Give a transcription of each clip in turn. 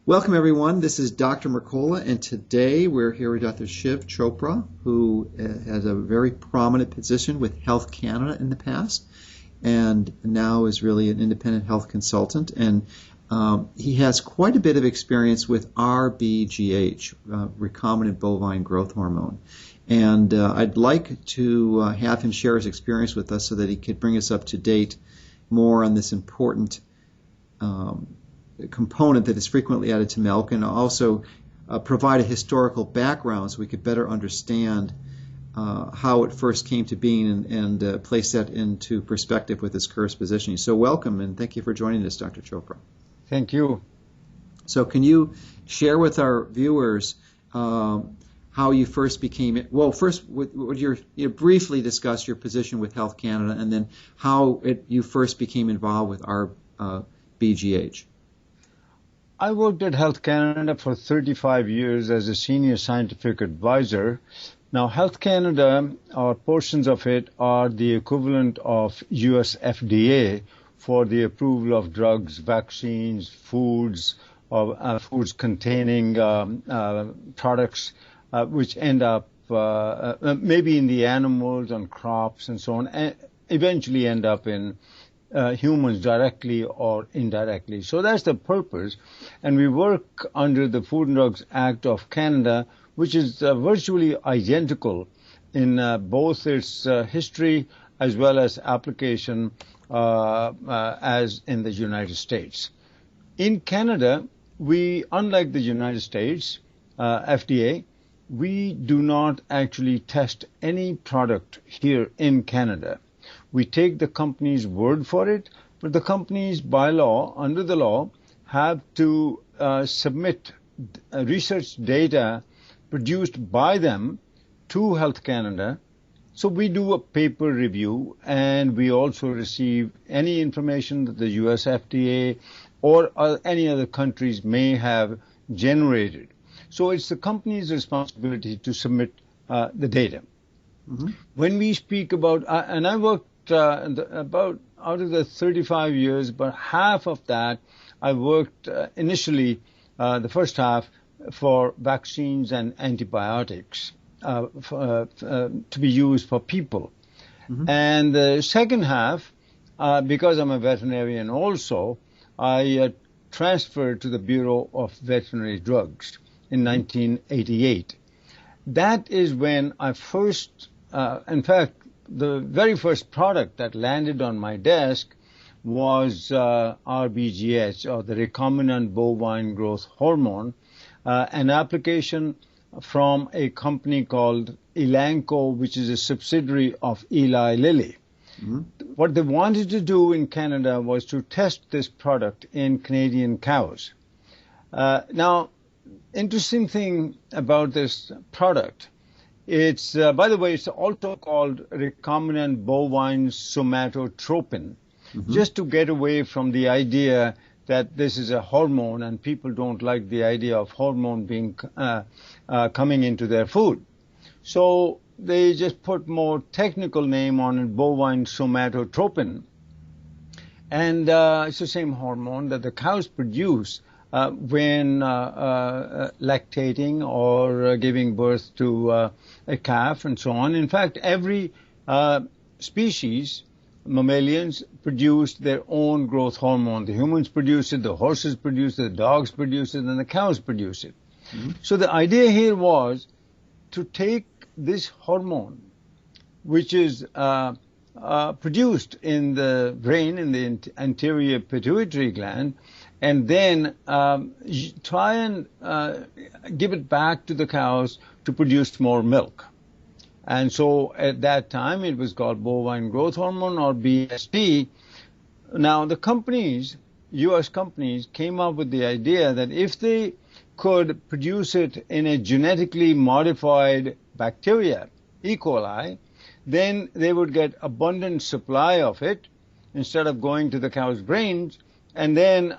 Welcome, everyone. This is Dr. Mercola, and today we're here with Dr. Shiv Chopra, who has a very prominent position with Health Canada in the past, and now is really an independent health consultant. And he has quite a bit of experience with rBGH, Recombinant Bovine Growth Hormone. And I'd like to have him share his experience with us so that he could bring us up to date more on this important component that is frequently added to milk, and also provide a historical background so we could better understand how it first came to being and place that into perspective with its current positioning. So welcome, and thank you for joining us, Dr. Chopra. Thank you. So can you share with our viewers how you first became, well, first would you briefly discuss your position with Health Canada, and then how you first became involved with rBGH? I worked at Health Canada for 35 years as a senior scientific advisor. Now, Health Canada, or portions of it, are the equivalent of US FDA for the approval of drugs, vaccines, foods, or foods containing products which end up maybe in the animals, on crops, and so on, and eventually end up in humans directly or indirectly. So that's the purpose. And we work under the Food and Drugs Act of Canada, which is virtually identical in both its history as well as application as in the United States. In Canada, we, unlike the United States, FDA, we do not actually test any product here in Canada. We take the company's word for it, but the companies, by law, under the law, have to submit research data produced by them to Health Canada. So we do a paper review, and we also receive any information that the US FDA or any other countries may have generated. So it's the company's responsibility to submit the data. Mm-hmm. When we speak about, and I worked about out of the 35 years, about half of that I worked initially, the first half, for vaccines and antibiotics to be used for people. Mm-hmm. And the second half, because I'm a veterinarian also, I transferred to the Bureau of Veterinary Drugs in 1988. That is when I first, in fact, the very first product that landed on my desk was rBGH, or the Recombinant Bovine Growth Hormone, an application from a company called Elanco, which is a subsidiary of Eli Lilly. Mm-hmm. What they wanted to do in Canada was to test this product in Canadian cows. Now, interesting thing about this product, it's, by the way, it's also called recombinant bovine somatotropin, mm-hmm. just to get away from the idea that this is a hormone, and people don't like the idea of hormone being coming into their food. So they just put more technical name on it, bovine somatotropin. And it's the same hormone that the cows produce when lactating or giving birth to a calf and so on. In fact, every species, mammalians, produce their own growth hormone. The humans produce it, the horses produce it, the dogs produce it, and the cows produce it. Mm-hmm. So the idea here was to take this hormone, which is produced in the brain, in the anterior pituitary gland, and then try and give it back to the cows to produce more milk. And so at that time it was called bovine growth hormone, or BSG. Now the companies, US companies, came up with the idea that if they could produce it in a genetically modified bacteria, E. coli, then they would get abundant supply of it instead of going to the cow's brains, and then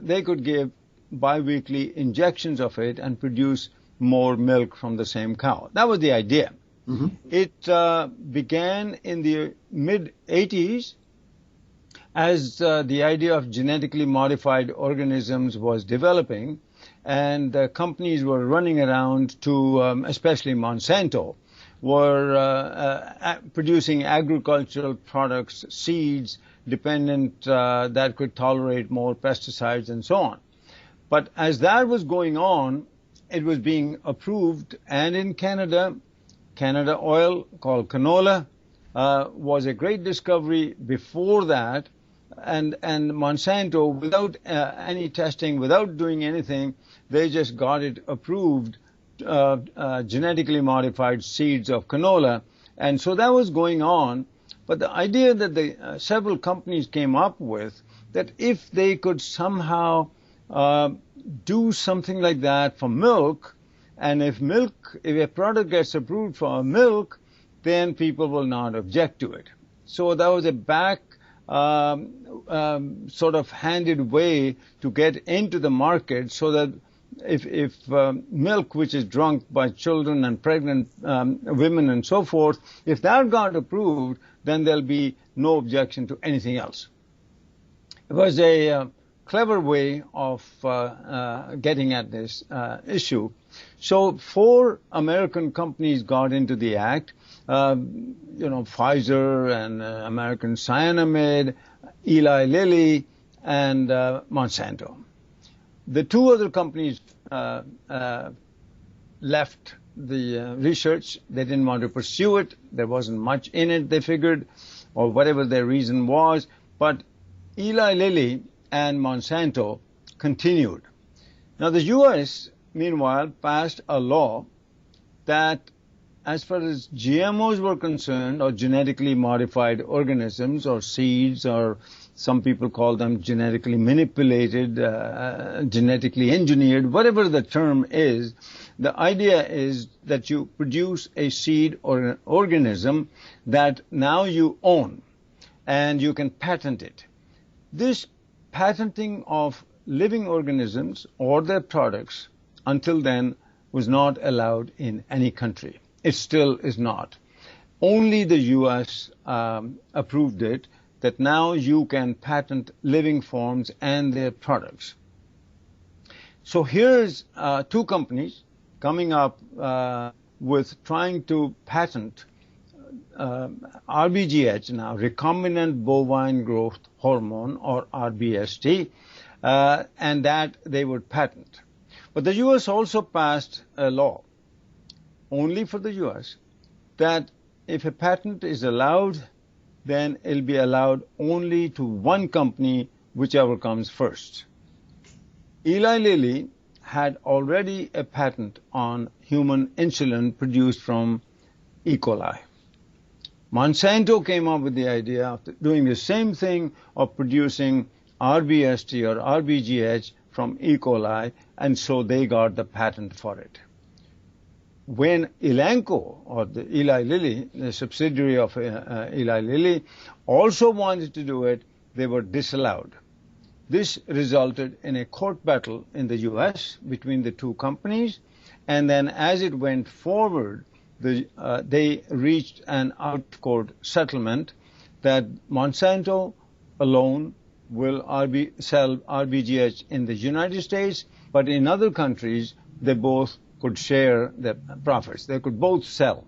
they could give biweekly injections of it and produce more milk from the same cow. That was the idea. Mm-hmm. It began in the mid-'80s, as the idea of genetically modified organisms was developing, and companies were running around to, especially Monsanto, were producing agricultural products, seeds, dependent that could tolerate more pesticides and so on. But as that was going on, it was being approved, and in Canada oil called canola was a great discovery before that, and Monsanto, without any testing, without doing anything, they just got it approved, genetically modified seeds of canola, and so that was going on. But the idea that the several companies came up with, that if they could somehow do something like that for milk, and if a product gets approved for milk, then people will not object to it. So that was a back sort of handed way to get into the market, so that if milk which is drunk by children and pregnant women and so forth, if that got approved, then there'll be no objection to anything else. It was a clever way of getting at this issue. So 4 American companies got into the act, Pfizer and American Cyanamid, Eli Lilly, and Monsanto. The 2 other companies left the research. They didn't want to pursue it. There wasn't much in it, they figured, or whatever their reason was. But Eli Lilly and Monsanto continued. Now the U.S., meanwhile, passed a law that as far as GMOs were concerned, or genetically modified organisms, or seeds, or some people call them genetically manipulated, genetically engineered, whatever the term is, the idea is that you produce a seed or an organism that now you own, and you can patent it. This patenting of living organisms or their products until then was not allowed in any country. It still is not. Only the U.S. approved it, that now you can patent living forms and their products. So here's 2 companies coming up with trying to patent rBGH, now Recombinant Bovine Growth Hormone, or rBST, and that they would patent. But the U.S. also passed a law, only for the U.S., that if a patent is allowed, then it'll be allowed only to one company, whichever comes first. Eli Lilly had already a patent on human insulin produced from E. coli. Monsanto came up with the idea of doing the same thing, of producing rBST or rBGH from E. coli, and so they got the patent for it. When Elanco, or the Eli Lilly, the subsidiary of Eli Lilly, also wanted to do it, they were disallowed. This resulted in a court battle in the U.S. between the 2 companies, and then as it went forward, they reached an out-of-court settlement that Monsanto alone will sell rBGH in the United States, but in other countries they both could share the profits. They could both sell.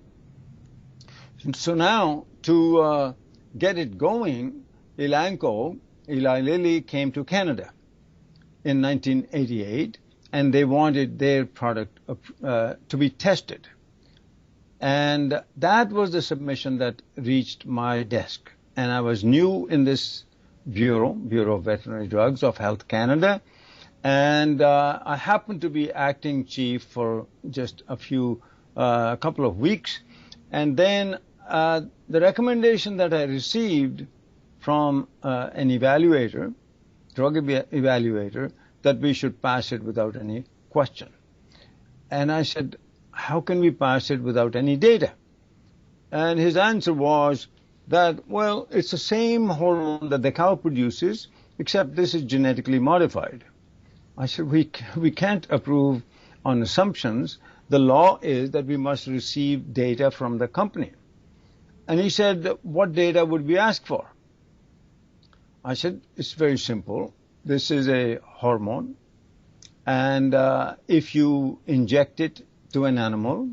So now, to get it going, Elanco, Eli Lilly, came to Canada in 1988, and they wanted their product to be tested. And that was the submission that reached my desk. And I was new in this Bureau of Veterinary Drugs of Health Canada, and I happened to be acting chief for just a couple of weeks, and then the recommendation that I received from an evaluator, drug evaluator, that we should pass it without any question. And I said, how can we pass it without any data? And his answer was that, well, it's the same hormone that the cow produces, except this is genetically modified. I said, we can't approve on assumptions. The law is that we must receive data from the company. And he said, what data would we ask for? I said, it's very simple. This is a hormone, and if you inject it to an animal,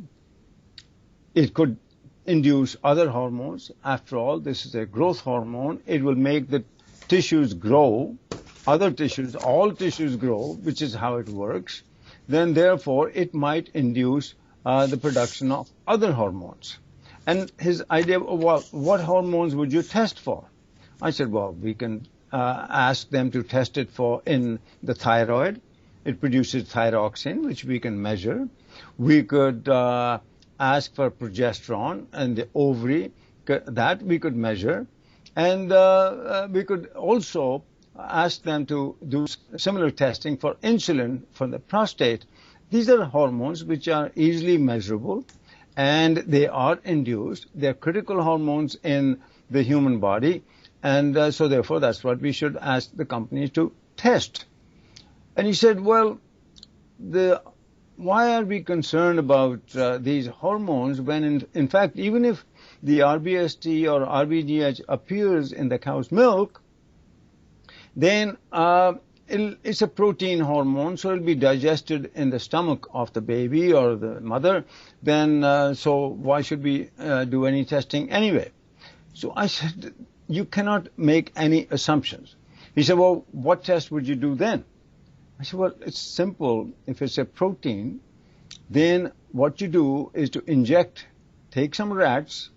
it could induce other hormones. After all, this is a growth hormone. It will make the tissues grow, other tissues, all tissues grow, which is how it works. Then, therefore, it might induce the production of other hormones. And his idea, well, what hormones would you test for? I said, well, we can ask them to test it for in the thyroid. It produces thyroxine, which we can measure. We could ask for progesterone and the ovary, that we could measure. And we could also ask them to do similar testing for insulin for the prostate. These are hormones which are easily measurable, and they are induced. They're critical hormones in the human body, and so therefore that's what we should ask the companies to test. And he said, well, why are we concerned about these hormones when in fact even if the rBST or rBGH appears in the cow's milk, then it's a protein hormone, so it'll be digested in the stomach of the baby or the mother. Then, so why should we do any testing anyway? So I said, you cannot make any assumptions. He said, well, what test would you do then? I said, well, it's simple. If it's a protein, then what you do is to take some rats,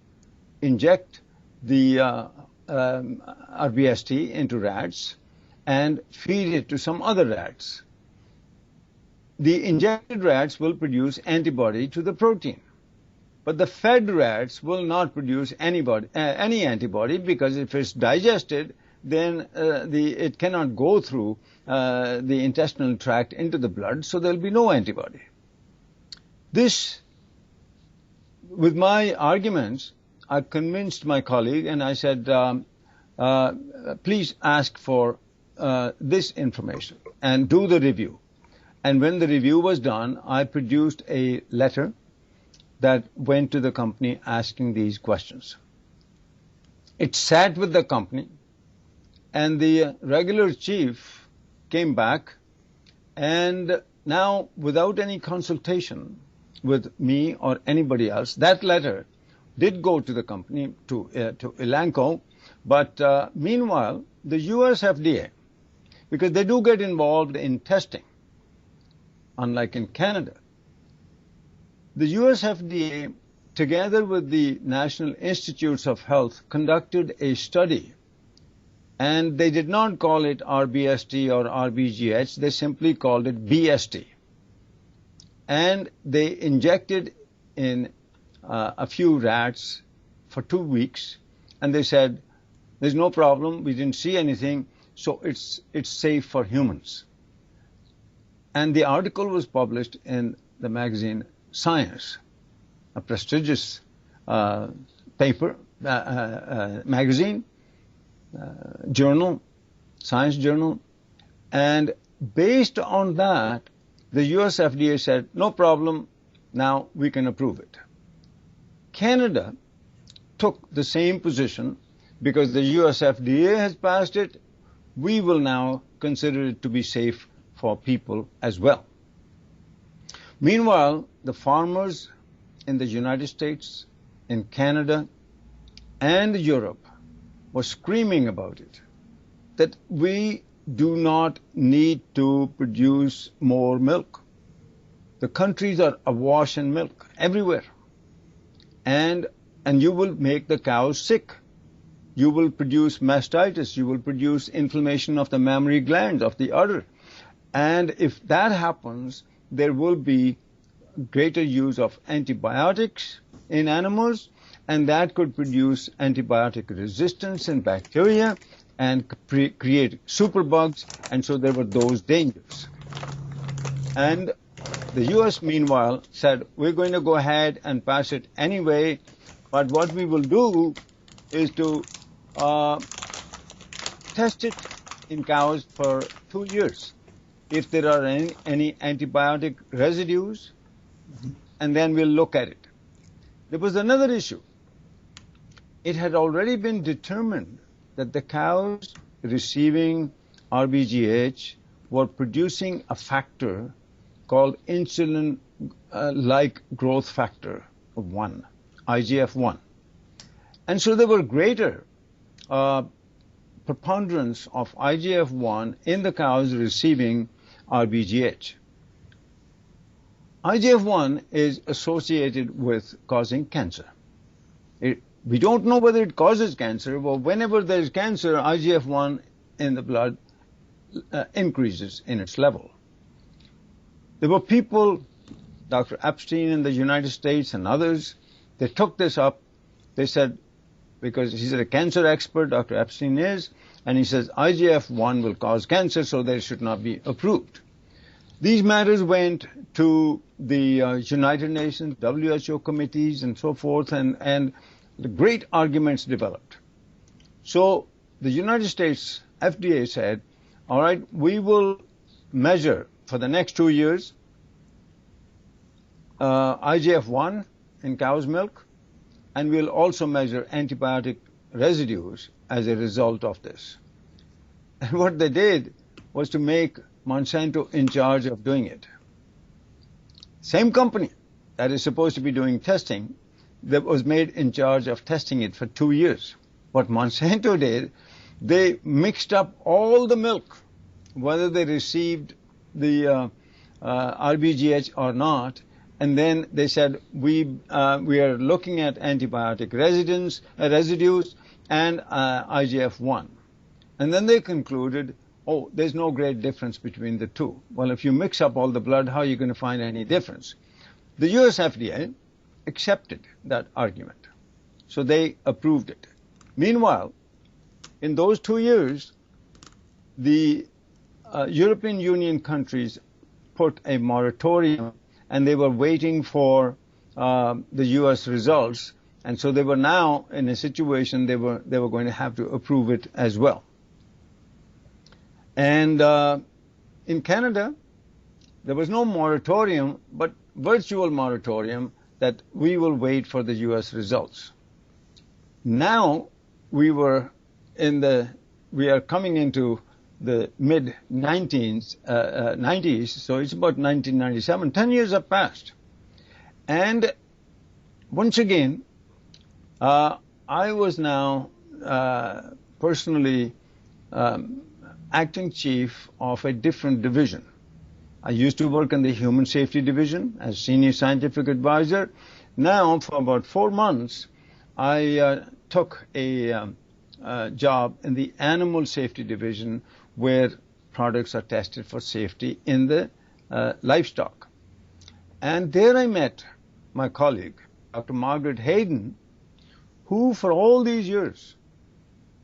inject the rBST into rats, and feed it to some other rats. The injected rats will produce antibody to the protein, but the fed rats will not produce any antibody, because if it's digested, then it cannot go through the intestinal tract into the blood, so there'll be no antibody. This, with my arguments, I convinced my colleague, and I said, please ask for this information and do the review. And when the review was done, I produced a letter that went to the company asking these questions. It sat with the company, and the regular chief came back, and now, without any consultation with me or anybody else, that letter did go to the company, to Elanco, but meanwhile, the US FDA, because they do get involved in testing, unlike in Canada, the US FDA, together with the National Institutes of Health, conducted a study, and they did not call it rBST or rBGH, they simply called it BST. And they injected in a few rats for 2 weeks, and they said, there's no problem, we didn't see anything, so it's safe for humans. And the article was published in the magazine Science, a prestigious magazine, journal, science journal, and based on that, the US FDA said, no problem, now we can approve it. Canada took the same position, because the US FDA has passed it, we will now consider it to be safe for people as well. Meanwhile, the farmers in the United States, in Canada, and Europe were screaming about it, that we do not need to produce more milk. The countries are awash in milk everywhere. And you will make the cows sick. You will produce mastitis. You will produce inflammation of the mammary glands, of the udder. And if that happens, there will be greater use of antibiotics in animals, and that could produce antibiotic resistance in bacteria and create superbugs, and so there were those dangers. And the US, meanwhile, said, we're going to go ahead and pass it anyway, but what we will do is to test it in cows for 2 years. If there are any antibiotic residues, and then we'll look at it. There was another issue. It had already been determined that the cows receiving rBGH were producing a factor called insulin-like growth factor 1, IGF-1. And so there were greater preponderance of IGF-1 in the cows receiving rBGH. IGF-1 is associated with causing cancer. We don't know whether it causes cancer, but whenever there is cancer, IGF-1 in the blood increases in its level. There were people, Dr. Epstein in the United States and others, they took this up. They said, because he's a cancer expert, Dr. Epstein is, and he says IGF-1 will cause cancer, so they should not be approved. These matters went to the United Nations, WHO committees, and so forth, and the great arguments developed. So the United States FDA said, all right, we will measure for the next 2 years IGF-1 in cow's milk, and we'll also measure antibiotic residues as a result of this. And what they did was to make Monsanto in charge of doing it. Same company that is supposed to be doing testing that was made in charge of testing it for 2 years. What Monsanto did, they mixed up all the milk, whether they received the rBGH or not, and then they said, we are looking at antibiotic residues and IGF-1. And then they concluded, oh, there's no great difference between the two. Well, if you mix up all the blood, how are you going to find any difference? The US FDA accepted that argument. So they approved it. Meanwhile, in those 2 years, the European Union countries put a moratorium, and they were waiting for the US results. And so they were now in a situation they were going to have to approve it as well. And in Canada, there was no moratorium, but virtual moratorium that we will wait for the US results. Now we are coming into the mid-90s, so it's about 1997. 10 years have passed. And once again, I was now personally acting chief of a different division. I used to work in the Human Safety Division as Senior Scientific Advisor. Now, for about 4 months, I took a job in the Animal Safety Division, where products are tested for safety in the livestock. And there I met my colleague, Dr. Margaret Hayden, who for all these years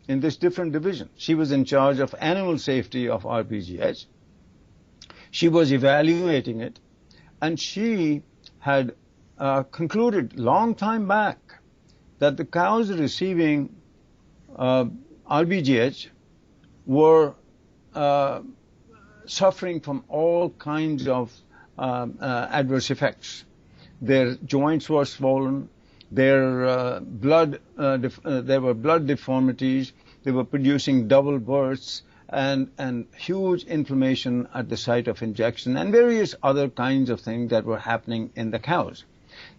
in this different division, she was in charge of animal safety of rBGH. She was evaluating it, and she had concluded long time back that the cows receiving rBGH were suffering from all kinds of adverse effects. Their joints were swollen, there were blood deformities, they were producing double bursts, and huge inflammation at the site of injection, and various other kinds of things that were happening in the cows.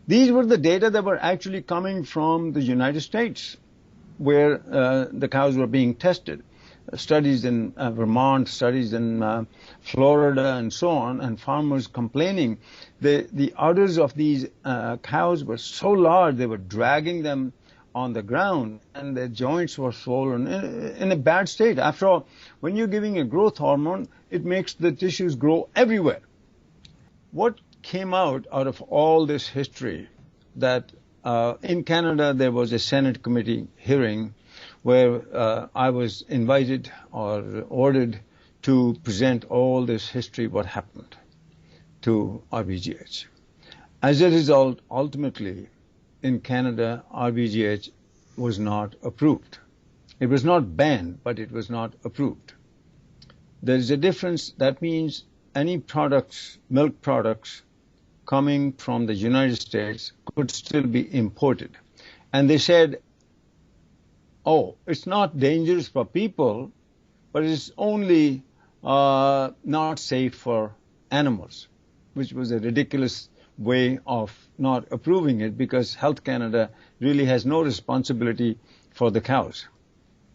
These were the data that were actually coming from the United States, where the cows were being tested. Studies in Vermont, studies in Florida, and so on, and farmers complaining. The udders of these cows were so large, they were dragging them on the ground, and their joints were swollen in a bad state. After all, when you're giving a growth hormone, it makes the tissues grow everywhere. What came out of all this history, that in Canada there was a Senate committee hearing where I was invited or ordered to present all this history, what happened to rBGH. As a result, ultimately, in Canada, rBGH was not approved. It was not banned, but it was not approved. There is a difference. That means any products, milk products, coming from the United States could still be imported. And they said, oh, it's not dangerous for people, but it's only not safe for animals, which was a ridiculous way of not approving it, because Health Canada really has no responsibility for the cows.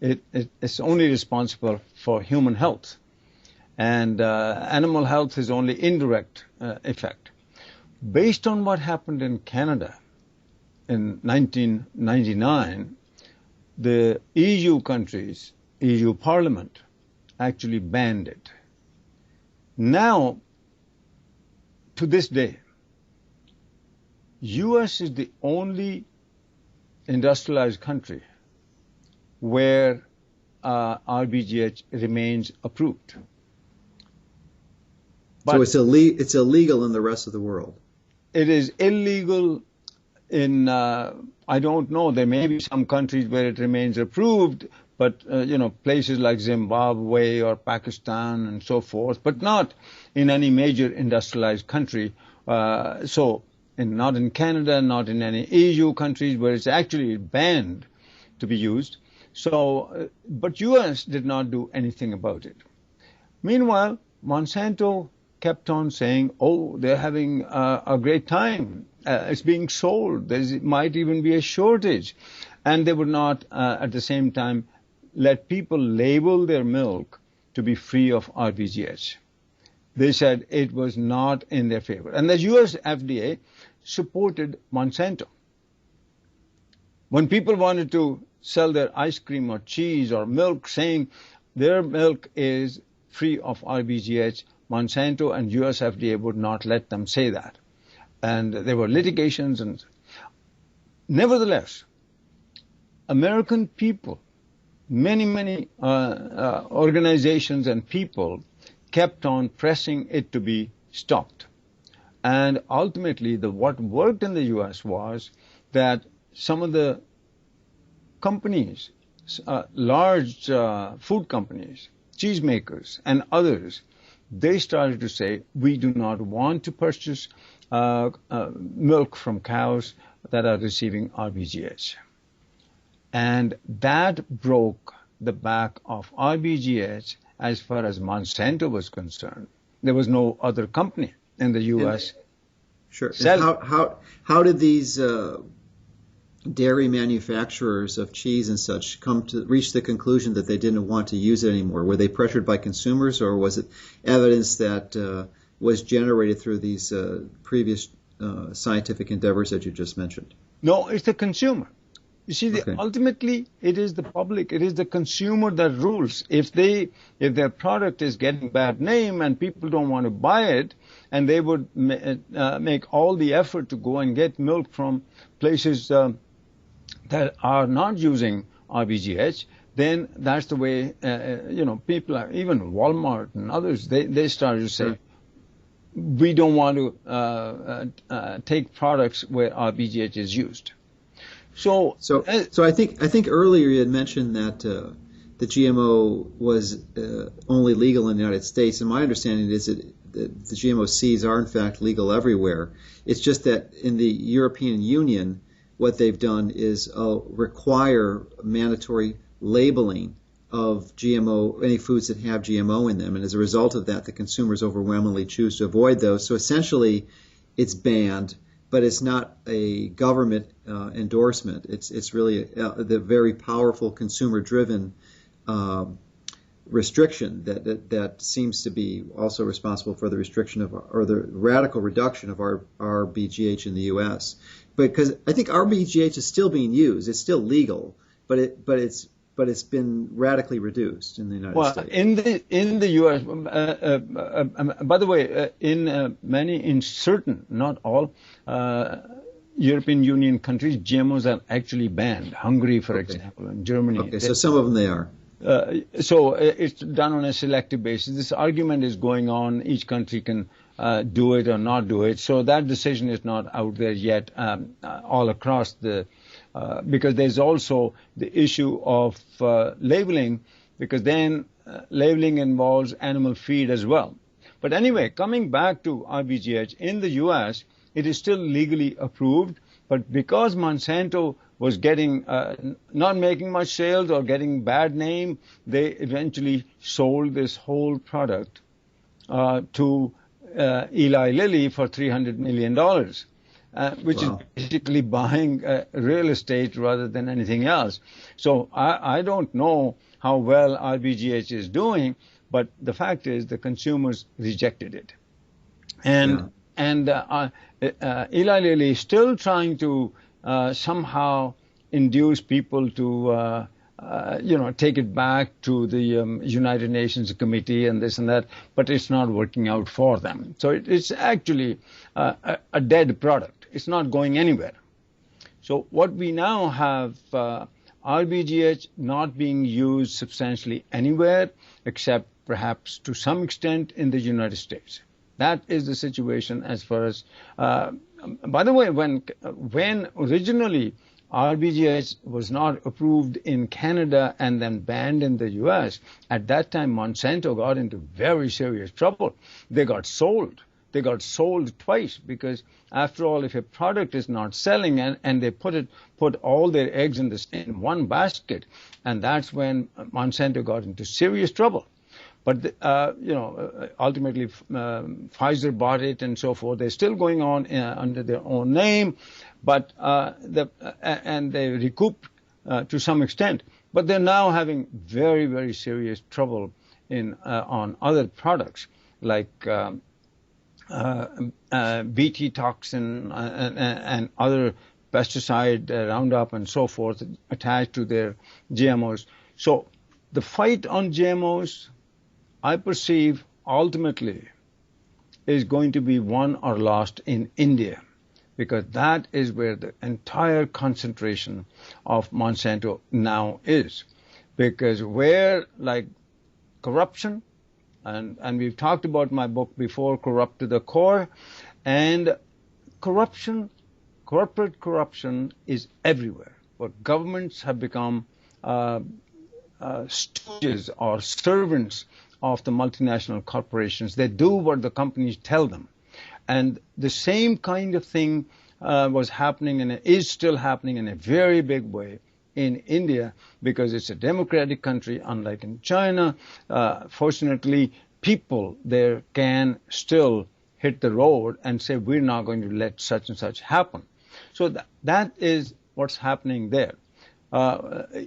It's only responsible for human health. And animal health is only indirect effect. Based on what happened in Canada in 1999, the EU countries, EU Parliament, actually banned it. Now, to this day, US is the only industrialized country where rBGH remains approved. But so it's illegal in the rest of the world. It is illegal in, I don't know, there may be some countries where it remains approved, but, places like Zimbabwe or Pakistan and so forth, but not in any major industrialized country. Not in Canada, not in any EU countries where it's actually banned to be used. So, but US did not do anything about it. Meanwhile, Monsanto kept on saying, oh, they're having a great time. It's being sold. There might even be a shortage. And they would not, at the same time, let people label their milk to be free of rBGH. They said it was not in their favor. And the US FDA supported Monsanto. When people wanted to sell their ice cream or cheese or milk saying their milk is free of rBGH, Monsanto and US FDA would not let them say that. And there were litigations. And nevertheless, American people, many organizations and people kept on pressing it to be stopped. And ultimately, what worked in the US was that some of the companies, large food companies, cheesemakers and others, they started to say, we do not want to purchase milk from cows that are receiving rBGH. And that broke the back of rBGH as far as Monsanto was concerned. There was no other company in the U.S. Sure. How did these dairy manufacturers of cheese and such come to reach the conclusion that they didn't want to use it anymore? Were they pressured by consumers, or was it evidence that was generated through these previous scientific endeavors that you just mentioned? No, it's the consumer. You see, ultimately, it is the public, it is the consumer that rules. If their product is getting bad name and people don't want to buy it, and they would make all the effort to go and get milk from places that are not using rBGH, then that's the way, people are, even Walmart and others, they started to say, we don't want to take products where rBGH is used. So I think earlier you had mentioned that the GMO was only legal in the United States, and my understanding is that the GMO seeds are in fact legal everywhere. It's just that in the European Union, what they've done is require mandatory labeling of GMO, any foods that have GMO in them, and as a result of that, the consumers overwhelmingly choose to avoid those. So essentially, it's banned, but it's not a government endorsement. It's really the very powerful consumer-driven restriction that seems to be also responsible for the restriction of, or the radical reduction of our rBGH in the U.S. Because I think rBGH is still being used. It's still legal, but it's been radically reduced in the United States. In the U.S., by the way, in certain, not all, European Union countries, GMOs are actually banned. Hungary, for example, and Germany. Okay, so some of them they are. So it's done on a selective basis. This argument is going on. Each country can do it or not do it. So that decision is not out there yet all across the because there's also the issue of labeling, because then labeling involves animal feed as well. But anyway, coming back to rBGH, in the U.S., it is still legally approved, but because Monsanto was getting not making much sales or getting bad name, they eventually sold this whole product to Eli Lilly for $300 million, which is basically buying real estate rather than anything else. So I don't know how well rBGH is doing, but the fact is the consumers rejected it. And Eli Lilly is still trying to somehow induce people to take it back to the United Nations Committee and this and that, but it's not working out for them. So it's actually a dead product. It's not going anywhere. So what we now have, rBGH not being used substantially anywhere except perhaps to some extent in the United States. That is the situation as far as, by the way, when originally rBGH was not approved in Canada and then banned in the US, at that time Monsanto got into very serious trouble. They got sold. They got sold twice because, after all, if a product is not selling and they put all their eggs in one basket, and that's when Monsanto got into serious trouble. But ultimately Pfizer bought it and so forth. They're still going on under their own name, but and they recouped to some extent. But they're now having very, very serious trouble on other products like Bt toxin and other pesticide, Roundup and so forth attached to their GMOs. So the fight on GMOs, I perceive, ultimately is going to be won or lost in India, because that is where the entire concentration of Monsanto now is. Because where, like, corruption, and we've talked about my book before, Corrupt to the Core, and corruption, corporate corruption is everywhere. But governments have become stooges or servants of the multinational corporations. They do what the companies tell them. And the same kind of thing was happening and is still happening in a very big way in India, because it's a democratic country, unlike in China. Fortunately, people there can still hit the road and say, we're not going to let such and such happen. So that is what's happening there.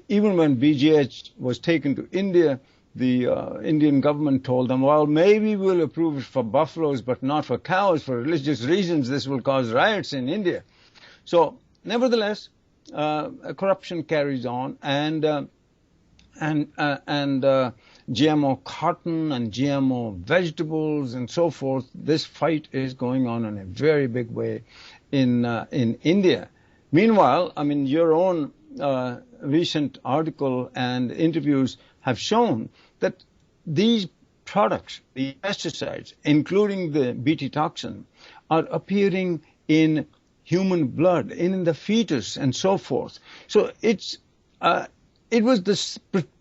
Even when BGH was taken to India, the Indian government told them, well, maybe we'll approve it for buffaloes, but not for cows. For religious reasons, this will cause riots in India. So, nevertheless, corruption carries on, and GMO cotton and GMO vegetables and so forth. This fight is going on in a very big way in India. Meanwhile, I mean, your own recent article and interviews have shown that these products, the pesticides, including the Bt toxin, are appearing in human blood, in the fetus, and so forth. So it was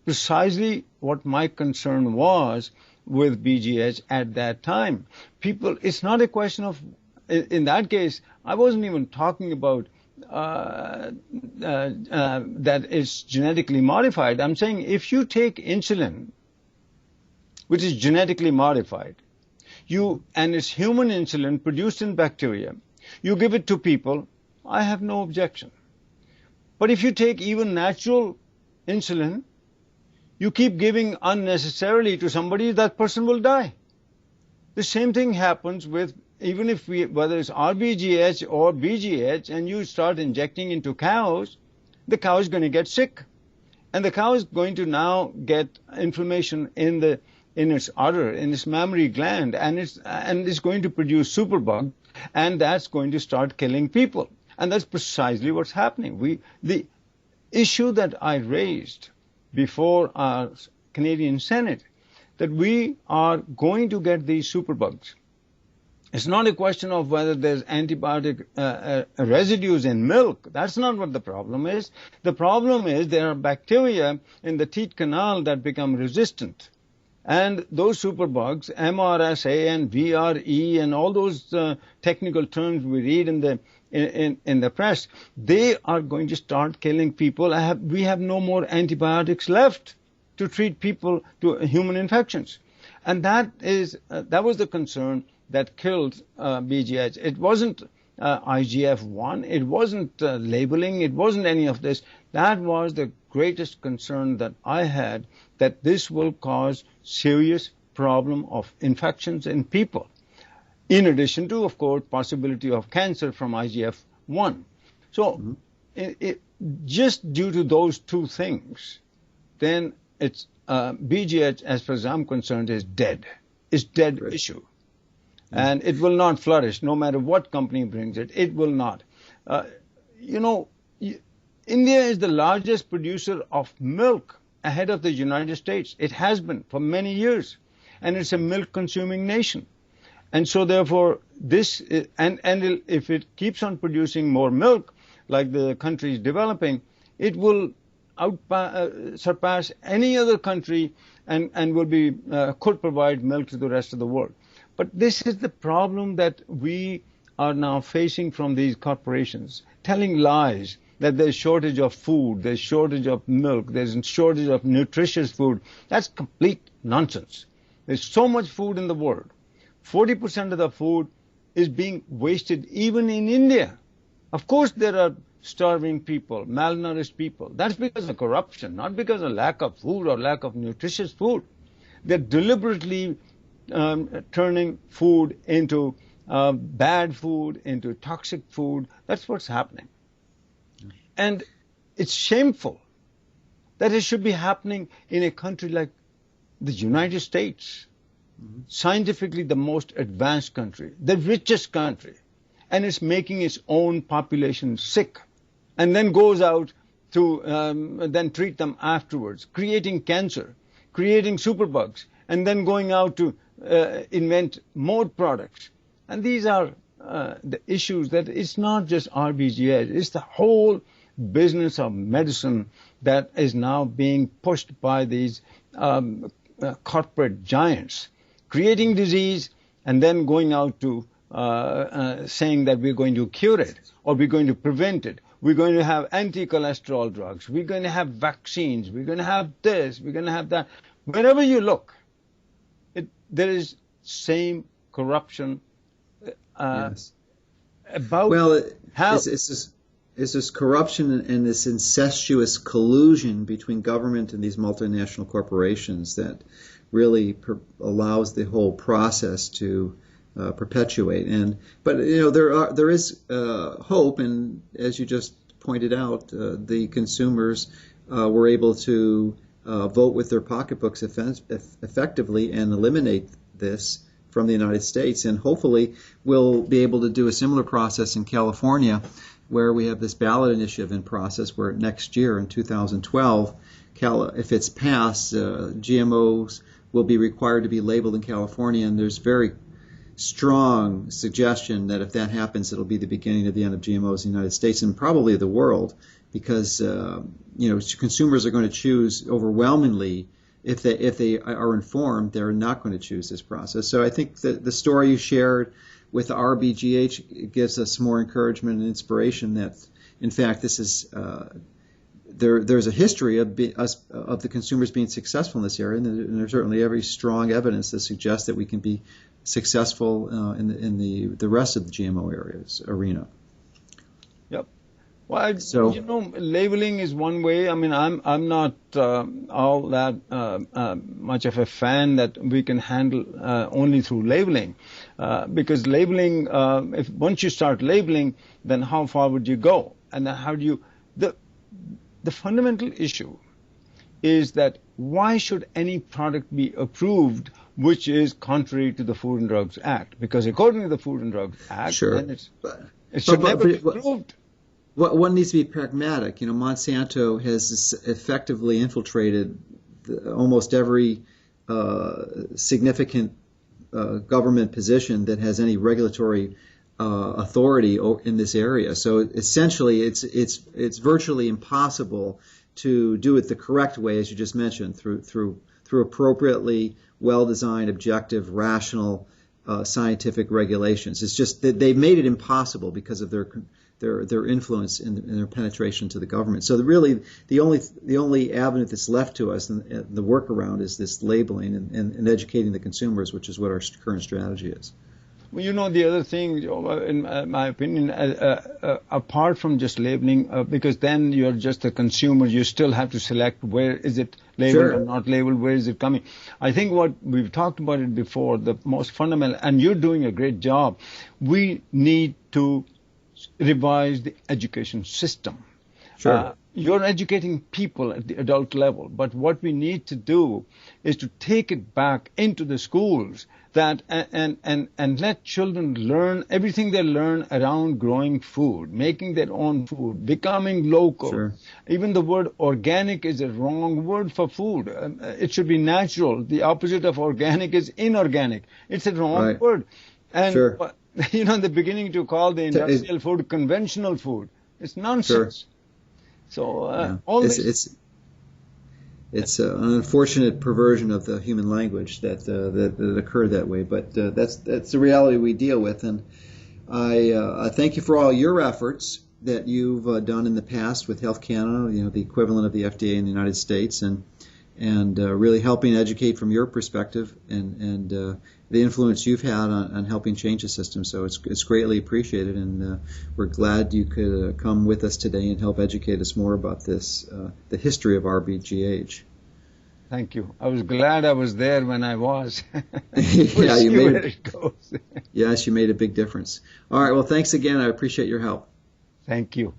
precisely what my concern was with BGH at that time. People, it's not a question of, in that case, I wasn't even talking about that is genetically modified. I'm saying if you take insulin, which is genetically modified, and it's human insulin produced in bacteria, you give it to people, I have no objection. But if you take even natural insulin, you keep giving unnecessarily to somebody, that person will die. The same thing happens with, even if whether it's rBGH or BGH, and you start injecting into cows, the cow is going to get sick. And the cow is going to now get inflammation in its udder, in its mammary gland, and it's going to produce superbug, and that's going to start killing people. And that's precisely what's happening. The issue that I raised before our Canadian Senate, that we are going to get these superbugs. It's not a question of whether there's antibiotic residues in milk. That's not what the problem is. The problem is there are bacteria in the teat canal that become resistant And those superbugs, MRSA and VRE and all those technical terms we read in the press, they are going to start killing people. We have no more antibiotics left to treat people to human infections. And that was the concern that killed BGH. It wasn't IGF-1, it wasn't labeling, it wasn't any of this. That was the greatest concern that I had, that this will cause serious problem of infections in people. In addition to, of course, possibility of cancer from IGF-1. So just due to those two things, then it's BGH, as far as I'm concerned, is dead. It's dead issue. And it will not flourish, no matter what company brings it. It will not. India is the largest producer of milk ahead of the United States. It has been for many years. And it's a milk-consuming nation. And so therefore, if it keeps on producing more milk, like the country is developing, it will surpass any other country and could provide milk to the rest of the world. But this is the problem that we are now facing from these corporations, telling lies that there's shortage of food, there's shortage of milk, there's shortage of nutritious food. That's complete nonsense. There's so much food in the world. 40% of the food is being wasted even in India. Of course there are starving people, malnourished people. That's because of corruption, not because of lack of food or lack of nutritious food. They're deliberately turning food into bad food, into toxic food. That's what's happening. And it's shameful that it should be happening in a country like the United States, scientifically the most advanced country, the richest country, and it's making its own population sick, and then goes out to then treat them afterwards, creating cancer, creating superbugs, and then going out to invent more products. And these are the issues that it's not just rBGH, it's the whole business of medicine that is now being pushed by these corporate giants, creating disease and then going out to saying that we're going to cure it or we're going to prevent it. We're going to have anti-cholesterol drugs. We're going to have vaccines. We're going to have this. We're going to have that. Wherever you look, there is same corruption about how... It's this corruption and this incestuous collusion between government and these multinational corporations that really allows the whole process to perpetuate. But there is hope, and as you just pointed out, the consumers were able to vote with their pocketbooks effectively and eliminate this from the United States, and hopefully we'll be able to do a similar process in California, where we have this ballot initiative in process where next year in 2012, if it's passed, GMOs will be required to be labeled in California, and there's very strong suggestion that if that happens, it'll be the beginning of the end of GMOs in the United States and probably the world, because consumers are going to choose overwhelmingly. If they are informed, they're not going to choose this process. So I think that the story you shared with the rBGH gives us more encouragement and inspiration that, in fact, this is there's a history of the consumers being successful in this area, and there's certainly every strong evidence that suggests that we can be successful in the rest of the GMO arena. Yep. Well, labeling is one way. I mean, I'm not all that much of a fan that we can handle only through labeling, because labeling, if once you start labeling, then how far would you go? And then how do you... The fundamental issue is that why should any product be approved which is contrary to the Food and Drugs Act? Because according to the Food and Drugs Act, then it should never be approved. One needs to be pragmatic. Monsanto has effectively infiltrated almost every significant government position that has any regulatory authority in this area. So essentially, it's virtually impossible to do it the correct way, as you just mentioned, through appropriately well-designed, objective, rational, scientific regulations. It's just that they've made it impossible because of their influence and their penetration to the government. So really, the only avenue that's left to us and the workaround is this labeling and educating the consumers, which is what our current strategy is. Well, you know, the other thing, in my opinion, apart from just labeling, because then you're just a consumer, you still have to select where is it labeled Sure. or not labeled, where is it coming. I think what we've talked about it before, the most fundamental, and you're doing a great job, we need to revise the education system. Sure. You're educating people at the adult level, but what we need to do is to take it back into the schools that and let children learn everything they learn around growing food, making their own food, becoming local. Sure. Even the word organic is a wrong word for food. It should be natural. The opposite of organic is inorganic. It's a wrong Right. word. And Sure. you know, in the beginning to call the industrial food conventional food, it's nonsense. Sure. So Yeah. all this. It's an unfortunate perversion of the human language that occurred that way, but that's the reality we deal with. And I thank you for all your efforts that you've done in the past with Health Canada, you know, the equivalent of the FDA in the United States, and really helping educate from your perspective and the influence you've had on helping change the system. So it's greatly appreciated, and we're glad you could come with us today and help educate us more about this, the history of rBGH. Thank you. I was glad I was there when I was. Yeah, you made where it goes. Yes, you made a big difference. All right, well, thanks again. I appreciate your help. Thank you.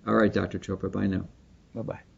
All right, Dr. Chopra, bye now. Bye-bye.